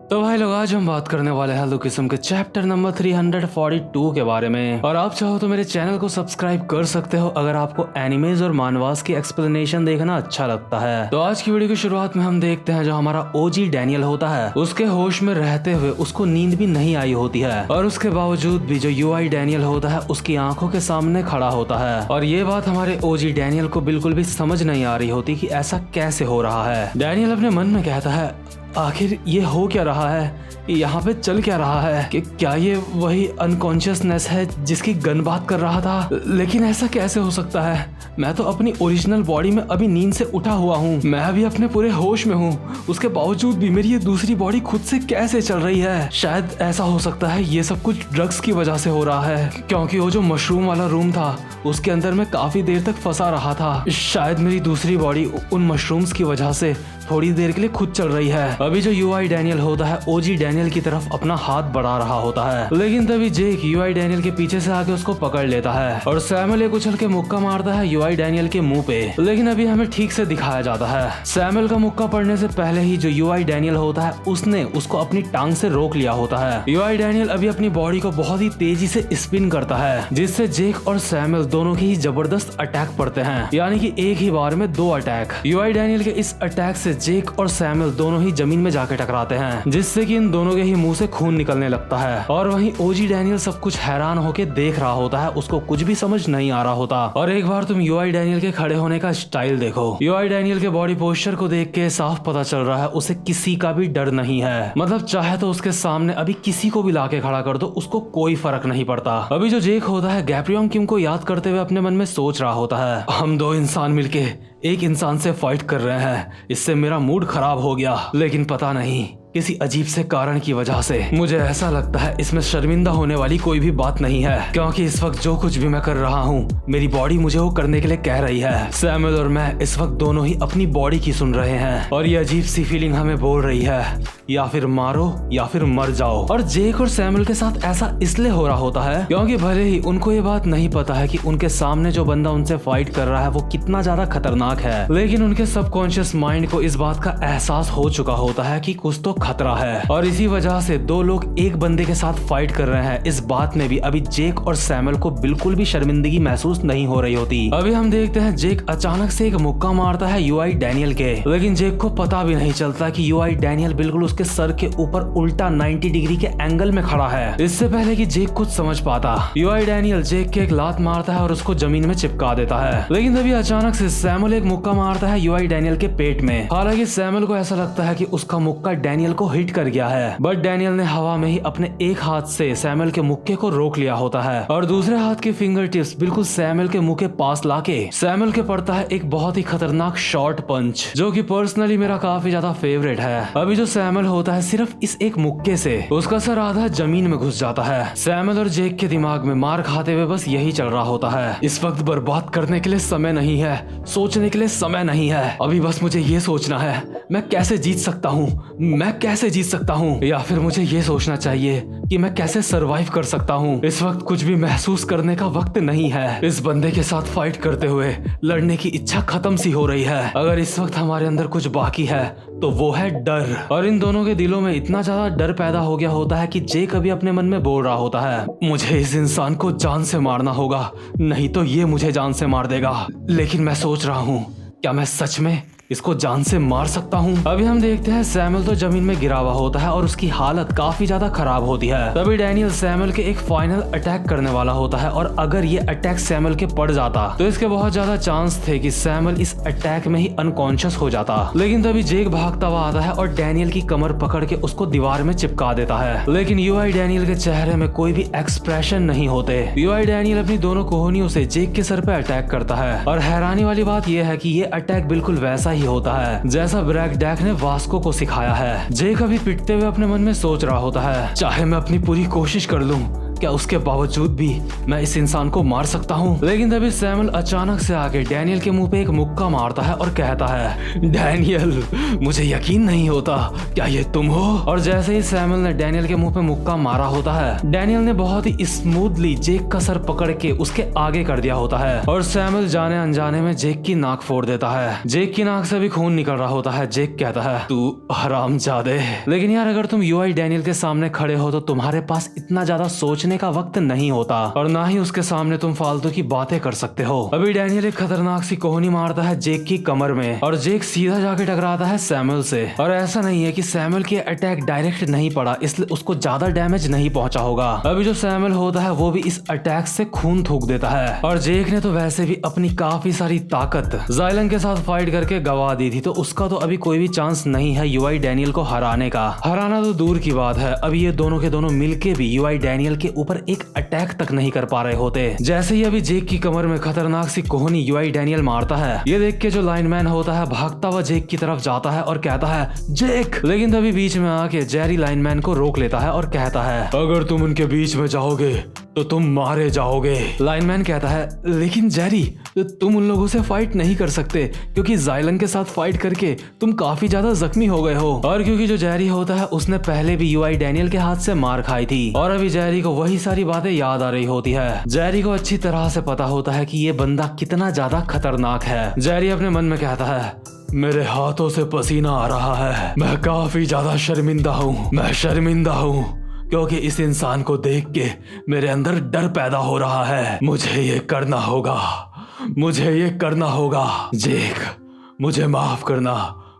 तो भाई लोग, आज हम बात करने वाले हैं लुकिस्म के चैप्टर नंबर 342 के बारे में। और आप चाहो तो मेरे चैनल को सब्सक्राइब कर सकते हो अगर आपको एनिमेज और मानवास की एक्सप्लेनेशन देखना अच्छा लगता है। तो आज की वीडियो की शुरुआत में हम देखते हैं जो हमारा ओजी डैनियल होता है, उसके होश में रहते हुए उसको नींद भी नहीं आई होती है, और उसके बावजूद भी जो यूआई डैनियल होता है उसकी आंखों के सामने खड़ा होता है। और ये बात हमारे ओजी डैनियल को बिल्कुल भी समझ नहीं आ रही होती कि ऐसा कैसे हो रहा है। डैनियल अपने मन में कहता है, आखिर ये हो क्या रहा है, यहाँ पे चल क्या रहा है, कि क्या ये वही अनकॉन्शियसनेस है जिसकी गन बात कर रहा था। लेकिन ऐसा कैसे हो सकता है, मैं तो अपनी ओरिजिनल बॉडी में अभी नींद से उठा हुआ हूँ, मैं अभी अपने पूरे होश में हूँ, उसके बावजूद भी मेरी ये दूसरी बॉडी खुद से कैसे चल रही है। शायद ऐसा हो सकता है ये सब कुछ ड्रग्स की वजह से हो रहा है, क्योंकि वो जो मशरूम वाला रूम था उसके अंदर मैं काफी देर तक फंसा रहा था। शायद मेरी दूसरी बॉडी उन मशरूम्स की वजह से थोड़ी देर के लिए खुद चल रही है। अभी जो यूआई डैनियल होता है ओजी डैनियल की तरफ अपना हाथ बढ़ा रहा होता है, लेकिन तभी जेक यूआई डैनियल के पीछे से आके उसको पकड़ लेता है और सैमुअल एक उछल के मुक्का मारता है यूआई डैनियल के मुंह पे। लेकिन अभी हमें ठीक से दिखाया जाता है, सैमुअल का मुक्का पड़ने से पहले ही जो यूआई डैनियल होता है उसने उसको अपनी टांग से रोक लिया होता है। यूआई डैनियल अभी अपनी बॉडी को बहुत ही तेजी से स्पिन करता है, जिससे जेक और सैमुअल दोनों के ही जबरदस्त अटैक पड़ते हैं, यानी कि एक ही बार में 2 अटैक। यूआई डैनियल के इस अटैक से जेक और सैमुअल दोनों ही जमीन में जाके टकराते हैं, जिससे कि इन दोनों के ही मुंह से खून निकलने लगता है। और वहीं ओजी डैनियल सब कुछ हैरान होके देख रहा होता है, उसको कुछ भी समझ नहीं आ रहा होता। और एक बार तुम यूआई डैनियल के खड़े होने का स्टाइल देखो, यूआई डैनियल के बॉडी पोस्चर को देख के साफ पता चल रहा है उसे किसी का भी डर नहीं है। मतलब चाहे तो उसके सामने अभी किसी को भी लाके खड़ा कर दो, उसको कोई फर्क नहीं पड़ता। अभी जो जेक होता है गैब्रियोन किम को याद करते हुए अपने मन में सोच रहा होता है, हम 2 इंसान मिलके एक इंसान से फाइट कर रहे हैं, इससे मेरा मूड खराब हो गया, लेकिन पता नहीं किसी अजीब से कारण की वजह से मुझे ऐसा लगता है इसमें शर्मिंदा होने वाली कोई भी बात नहीं है, क्योंकि इस वक्त जो कुछ भी मैं कर रहा हूँ मेरी बॉडी मुझे वो करने के लिए कह रही है। सैमुअल और मैं इस वक्त दोनों ही अपनी बॉडी की सुन रहे हैं, और ये अजीब सी फीलिंग हमें बोल रही है या फिर मारो या फिर मर जाओ। और जेक और सैमुअल के साथ ऐसा इसलिए हो रहा होता है क्योंकि भले ही उनको ये बात नहीं पता है कि उनके सामने जो बंदा उनसे फाइट कर रहा है वो कितना ज्यादा खतरनाक है, लेकिन उनके सबकॉन्शियस माइंड को इस बात का एहसास हो चुका होता है कि कुछ तो खतरा है, और इसी वजह से 2 लोग एक बंदे के साथ फाइट कर रहे हैं। इस बात में भी अभी जेक और सैमुअल को बिल्कुल भी शर्मिंदगी महसूस नहीं हो रही होती। अभी हम देखते हैं जेक अचानक से एक मुक्का मारता है यूआई डैनियल के, लेकिन जेक को पता भी नहीं चलता कि यूआई डैनियल बिल्कुल उसके सर के ऊपर उल्टा 90 डिग्री के एंगल में खड़ा है। इससे पहले कि जेक कुछ समझ पाता, यूआई डैनियल जेक के एक लात मारता है और उसको जमीन में चिपका देता है। लेकिन तभी अचानक से सैमुअल एक मुक्का मारता है यूआई डैनियल के पेट में। हालांकि सैमुअल को ऐसा लगता है कि उसका मुक्का डैनियल को हिट कर गया है, बट डैनियल ने हवा में ही अपने एक हाथ से सैमुअल के मुक्के को रोक लिया होता है, और दूसरे हाथ की फिंगर टिप्स बिल्कुल सैमुअल के मुंह के पास लाके सैमुअल के पड़ता है एक बहुत ही खतरनाक शॉर्ट पंच, जो कि पर्सनली मेरा काफी ज्यादा फेवरेट है। अभी जो सैमुअल होता है सिर्फ इस एक मुक्के से उसका सर आधा जमीन में घुस जाता है। सैमुअल और जेक के दिमाग में मार खाते हुए बस यही चल रहा होता है, इस वक्त बर्बाद करने के लिए समय नहीं है, सोचने के लिए समय नहीं है, अभी बस मुझे ये सोचना है मैं कैसे जीत सकता हूँ, मैं कैसे जीत सकता हूँ, या फिर मुझे ये सोचना चाहिए कि मैं कैसे सरवाइव कर सकता हूँ। इस वक्त कुछ भी महसूस करने का वक्त नहीं है। इस बंदे के साथ फाइट करते हुए लड़ने की इच्छा खत्म सी हो रही है। अगर इस वक्त हमारे अंदर कुछ बाकी है तो वो है डर, और इन दोनों के दिलों में इतना ज्यादा डर पैदा हो गया होता है कि जेक अभी अपने मन में बोल रहा होता है, मुझे इस इंसान को जान से मारना होगा, नहीं तो ये मुझे जान से मार देगा। लेकिन मैं सोच रहा हूँ क्या मैं सच में इसको जान से मार सकता हूँ। अभी हम देखते हैं सैमुअल तो जमीन में गिरा हुआ होता है और उसकी हालत काफी ज्यादा खराब होती है। तभी डैनियल सैमुअल के एक फाइनल अटैक करने वाला होता है, और अगर ये अटैक सैमुअल के पड़ जाता तो इसके बहुत ज्यादा चांस थे कि सैमुअल इस अटैक में ही अनकॉन्शियस हो जाता। लेकिन तभी जेक भागता हुआ आता है और डैनियल की कमर पकड़ के उसको दीवार में चिपका देता है, लेकिन यूआई डैनियल के चेहरे में कोई भी एक्सप्रेशन नहीं होते। यूआई डैनियल अपनी दोनों कोहनियों से जेक के सर पे अटैक करता है, और हैरानी वाली बात यह है कि ये अटैक बिल्कुल वैसा ही होता है जैसा ब्रैक डैक ने वास्को को सिखाया है। जेक अभी पिटते हुए अपने मन में सोच रहा होता है, चाहे मैं अपनी पूरी कोशिश कर लूं क्या उसके बावजूद भी मैं इस इंसान को मार सकता हूँ? लेकिन तभी सैमुअल अचानक से आके डैनियल के मुंह पे एक मुक्का मारता है और कहता है, डैनियल, मुझे यकीन नहीं होता, क्या ये तुम हो? और जैसे ही सैमुअल ने डैनियल के मुंह पे मुक्का मारा होता है, डैनियल ने बहुत ही स्मूथली जेक का सर पकड़ के उसके आगे कर दिया होता है और सैमुअल जाने अनजाने में जेक की नाक फोड़ देता है। जेक की नाक से भी खून निकल रहा होता है। जेक कहता है, तू हरामजादे, लेकिन यार अगर तुम यूआई डैनियल के सामने खड़े हो तो तुम्हारे पास इतना ज्यादा सोचने का वक्त नहीं होता और ना ही उसके सामने तुम फालतू की बातें कर सकते हो। अभी डैनियल एक खतरनाक सी कोहनी मारता है जेक की कमर में और जेक सीधा जाके टकराता है सैमुअल से। और ऐसा नहीं है कि सैमुअल के अटैक डायरेक्ट नहीं पड़ा इसलिए उसको ज्यादा डैमेज नहीं पहुंचा होगा। अभी जो सैमुअल होता है वो भी इस अटैक से खून थूक देता है और जेक ने तो वैसे भी अपनी काफी सारी ताकत जाइलन के साथ फाइट करके गवा दी थी, तो उसका तो अभी कोई भी चांस नहीं है यूआई डैनियल को हराने का। हराना तो दूर की बात है, अभी ये दोनों के दोनों मिलके भी यूआई डैनियल के ऊपर एक अटैक तक नहीं कर पा रहे होते। जैसे ही अभी जेक की कमर में खतरनाक सी कोहनी यूआई डैनियल मारता है, ये देख के जो लाइनमैन होता है भागता हुआ जेक की तरफ जाता है और कहता है, जेक। लेकिन तभी बीच में आके जेरी लाइनमैन को रोक लेता है और कहता है, अगर तुम उनके बीच में जाओगे तो तुम मारे जाओगे। लाइनमैन कहता है, लेकिन जेरी, तुम उन लोगों से फाइट नहीं कर सकते क्योंकि जाइलन के साथ फाइट करके तुम काफी ज्यादा जख्मी हो गए हो। और क्योंकि जो जेरी होता है उसने पहले भी यूआई डैनियल के हाथ से मार खाई थी और अभी जेरी को वही सारी बातें याद आ रही होती है। जेरी को अच्छी तरह से पता होता है कि ये बंदा कितना ज्यादा खतरनाक है। जेरी अपने मन में कहता है, मेरे हाथों से पसीना आ रहा है, मैं काफी ज्यादा शर्मिंदा हूँ। मैं शर्मिंदा हूँ क्योंकि इस इंसान को देख के मेरे अंदर डर पैदा हो रहा है। मुझे ये करना होगा, मुझे ये करना होगा। जेक, मुझे माफ करना,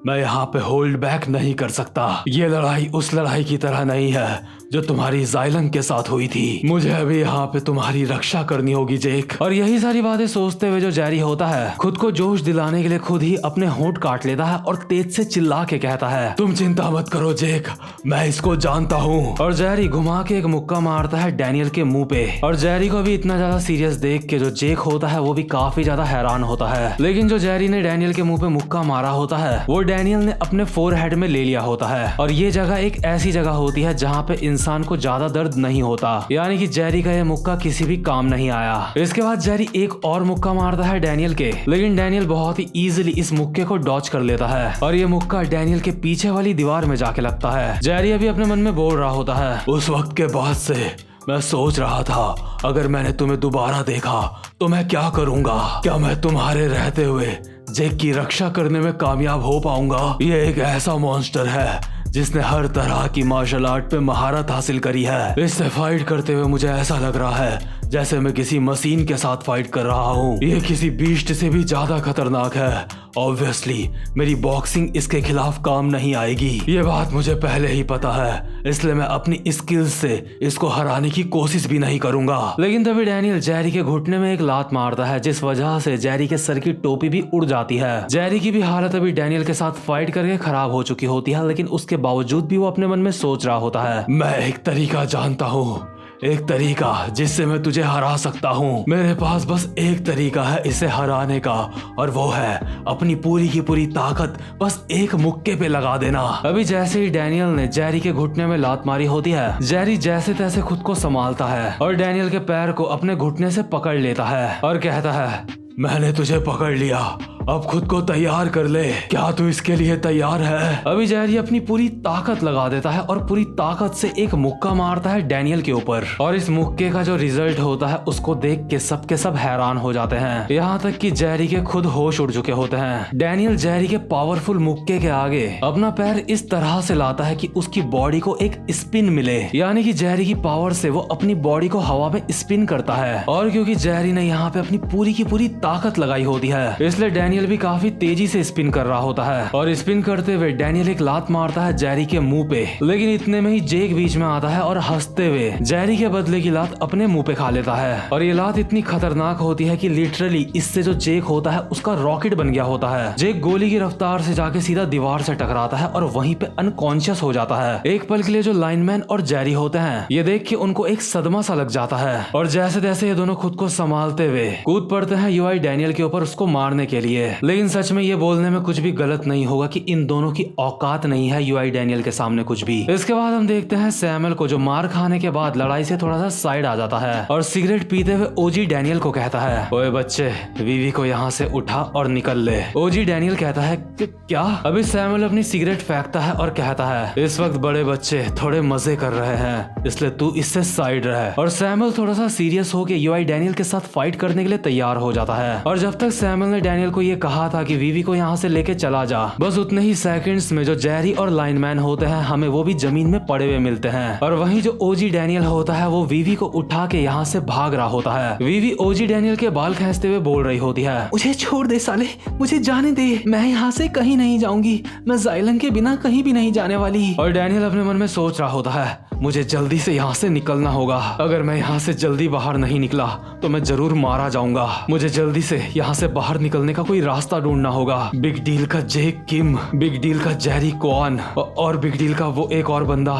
मैं यहाँ पे होल्ड बैक नहीं कर सकता। ये लड़ाई उस लड़ाई की तरह नहीं है जो तुम्हारी जाइलन के साथ हुई थी। मुझे अभी यहाँ पे तुम्हारी रक्षा करनी होगी जेक। और यही सारी बातें सोचते हुए जो जेरी होता है खुद को जोश दिलाने के लिए खुद ही अपने होंठ काट लेता है और तेज से चिल्ला के कहता है, तुम चिंता मत करो जेक, मैं इसको जानता हूँ। और जेरी घुमा के एक मुक्का मारता है डैनियल के मुंह पे। और जेरी को भी इतना ज्यादा सीरियस देख के जो जेक होता है वो भी काफी ज्यादा हैरान होता है। लेकिन जो जेरी ने डैनियल के मुंह पे मुक्का मारा होता है वो डैनियल ने अपने फोरहेड में ले लिया होता है। और ये जगह एक ऐसी जगह होती है जहाँ पे इंसान को ज्यादा दर्द नहीं होता, यानी कि जेरी का ये मुक्का किसी भी काम नहीं आया। इसके बाद जेरी एक और मुक्का मारता है डैनियल के, लेकिन डैनियल बहुत ही इजीली इस मुक्के को डॉच कर लेता है और ये मुक्का डैनियल के पीछे वाली दीवार में जाके लगता है। जेरी अभी अपने मन में बोल रहा होता है, उस वक्त के बाद से मैं सोच रहा था अगर मैंने तुम्हें दोबारा देखा तो मैं क्या करूंगा। क्या मैं तुम्हारे रहते हुए जेक की रक्षा करने में कामयाब हो पाऊंगा? ये एक ऐसा मॉन्स्टर है जिसने हर तरह की मार्शल आर्ट पे महारत हासिल करी है। इससे फाइट करते हुए मुझे ऐसा लग रहा है जैसे मैं किसी मशीन के साथ फाइट कर रहा हूँ। ये किसी बीस्ट से भी ज्यादा खतरनाक है। ऑब्वियसली मेरी बॉक्सिंग इसके खिलाफ काम नहीं आएगी, ये बात मुझे पहले ही पता है, इसलिए मैं अपनी स्किल्स से इसको हराने की कोशिश भी नहीं करूंगा। लेकिन तभी डैनियल जेरी के घुटने में एक लात मारता है जिस वजह से जेरी के सर की टोपी भी उड़ जाती है। जेरी की भी हालत अभी डैनियल के साथ फाइट करके खराब हो चुकी होती है, लेकिन उसके बावजूद भी वो अपने मन में सोच रहा होता है, मैं एक तरीका जानता हूँ, एक तरीका जिससे मैं तुझे हरा सकता हूँ। मेरे पास बस एक तरीका है इसे हराने का और वो है अपनी पूरी की पूरी ताकत बस एक मुक्के पे लगा देना। अभी जैसे ही डैनियल ने जेरी के घुटने में लात मारी होती है, जेरी जैसे तैसे खुद को संभालता है और डैनियल के पैर को अपने घुटने से पकड़ लेता है और कहता है, मैंने तुझे पकड़ लिया, अब खुद को तैयार कर ले। क्या तू इसके लिए तैयार है? अभी जेरी अपनी पूरी ताकत लगा देता है और पूरी ताकत से एक मुक्का मारता है डैनियल के ऊपर और इस मुक्के का जो रिजल्ट होता है उसको देख के सबके सब हैरान हो जाते हैं, यहाँ तक कि जेरी के खुद होश उड़ चुके होते हैं। डैनियल जेरी के पावरफुल मुक्के के आगे अपना पैर इस तरह से लाता है कि उसकी बॉडी को एक स्पिन मिले, यानी कि जेरी की पावर से वो अपनी बॉडी को हवा में स्पिन करता है। और क्योंकि जेरी ने यहाँ पे अपनी पूरी की पूरी ताकत लगाई होती है इसलिए डैनियल भी काफी तेजी से स्पिन कर रहा होता है और स्पिन करते हुए डैनियल एक लात मारता है जेरी के मुंह पे। लेकिन इतने में ही जेक बीच में आता है और हंसते हुए जेरी के बदले की लात अपने मुंह पे खा लेता है और ये लात इतनी खतरनाक होती है कि लिटरली इससे जो जेक होता है उसका रॉकेट बन गया होता है। जेक गोली की रफ्तार से जाके सीधा दीवार से टकराता है और वहीं पे अनकॉन्शियस हो जाता है। एक पल के लिए जो लाइनमैन और जेरी होते हैं ये देख के उनको एक सदमा सा लग जाता है और जैसे तैसे ये दोनों खुद को संभालते हुए कूद पड़ते हैं यूआई यूआई डैनियल के ऊपर उसको मारने के लिए। लेकिन सच में ये बोलने में कुछ भी गलत नहीं होगा कि इन दोनों की औकात नहीं है यूआई डैनियल के सामने कुछ भी। इसके बाद हम देखते हैं सैमुअल को, जो मार खाने के बाद लड़ाई से थोड़ा सा साइड आ जाता है और सिगरेट पीते हुए ओजी डैनियल को कहता है, ओए बच्चे, वीवी को यहाँ से उठा और निकल ले। ओजी डैनियल कहता है कि क्या? अभी सैमुअल अपनी सिगरेट फेंकता है और कहता है, इस वक्त बड़े बच्चे थोड़े मजे कर रहे हैं, इसलिए तू इससे साइड रहे। और सैमुअल थोड़ा सा सीरियस होकर यूआई डैनियल के साथ फाइट करने के लिए तैयार हो जाता है। और जब तक सैमुअल ने डैनियल को ये कहा था कि वीवी को यहाँ से लेके चला जा, बस उतने ही सेकंड्स में जो जेरी और लाइनमैन होते हैं हमें वो भी जमीन में पड़े हुए मिलते हैं। और वहीं जो ओजी डैनियल होता है वो वीवी को उठा के यहाँ से भाग रहा होता है। वीवी ओजी डैनियल के बाल खींचते हुए बोल रही होती है, मुझे छोड़ दे साले, मुझे जाने दे, मैं यहाँ से कहीं नहीं जाऊंगी, मैं ज़ाइलन के बिना कहीं भी नहीं जाने वाली। और डैनियल अपने मन में सोच रहा होता है, मुझे जल्दी से यहाँ से निकलना होगा, अगर मैं यहाँ से जल्दी बाहर नहीं निकला तो मैं जरूर मारा जाऊंगा, मुझे जल्दी से यहाँ से बाहर निकलने का कोई रास्ता ढूंढना होगा। बिग डील का जेक किम, बिग डील का जेरी क्वान और बिग डील का वो एक और बंदा,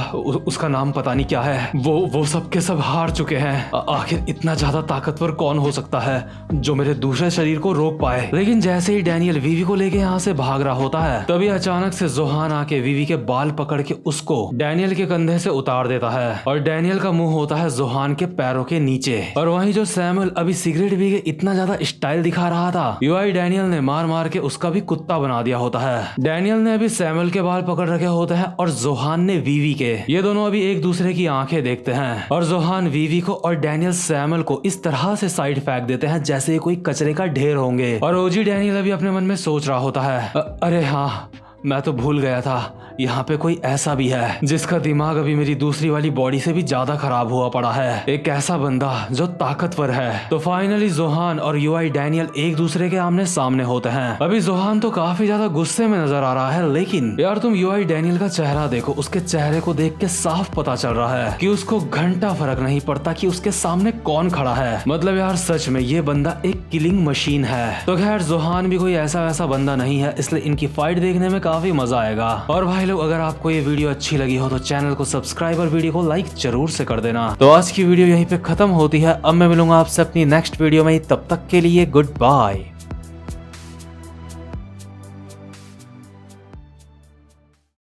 उसका नाम पता नहीं क्या है, वो सब के सब हार चुके हैं। आखिर इतना ज्यादा ताकतवर कौन हो सकता है जो मेरे दूसरे शरीर को रोक पाए। लेकिन जैसे ही डैनियल वीवी को लेके यहाँ से भाग रहा होता है, तभी अचानक से जोहान आके वीवी के बाल पकड़ के उसको डैनियल के कंधे से उतार देता है और डैनियल का मुंह होता है जोहान के पैरों के नीचे। और वहीं जो सैमुअल अभी सिगरेट पी के इतना ज्यादा स्टाइल दिखा रहा था, यूआई डैनियल ने मार मार के उसका भी कुत्ता बना दिया होता है। डैनियल ने अभी सैमुअल के बाल पकड़ रखे होते हैं और जोहान ने वीवी के। ये दोनों अभी एक दूसरे की आंखें देखते हैं और जोहान वीवी को और डैनियल सैमुअल को इस तरह से साइड फेंक देते हैं जैसे कोई कचरे का ढेर होंगे। और ओजी डैनियल अभी अपने मन में सोच रहा होता है, अरे हाँ, मैं तो भूल गया था, यहाँ पे कोई ऐसा भी है जिसका दिमाग अभी मेरी दूसरी वाली बॉडी से भी ज्यादा खराब हुआ पड़ा है, एक ऐसा बंदा जो ताकतवर है। तो फाइनली जोहान और यूआई डैनियल एक दूसरे के आमने सामने होते हैं। अभी जोहान तो काफी ज्यादा गुस्से में नजर आ रहा है, लेकिन यार तुम यूआई डैनियल का चेहरा देखो, उसके चेहरे को देख के साफ पता चल रहा है कि उसको घंटा फर्क नहीं पड़ता कि उसके सामने कौन खड़ा है। मतलब यार सच में ये बंदा एक किलिंग मशीन है। तो खैर जोहान भी कोई ऐसा वैसा बंदा नहीं है, इसलिए इनकी फाइट देखने में काफी मजा आएगा। और भाई लोग, अगर आपको ये वीडियो अच्छी लगी हो तो चैनल को सब्सक्राइब और वीडियो को लाइक जरूर से कर देना। तो आज की वीडियो यहीं पे खत्म होती है। अब मैं मिलूंगा आपसे अपनी नेक्स्ट वीडियो में, तब तक के लिए गुड बाय।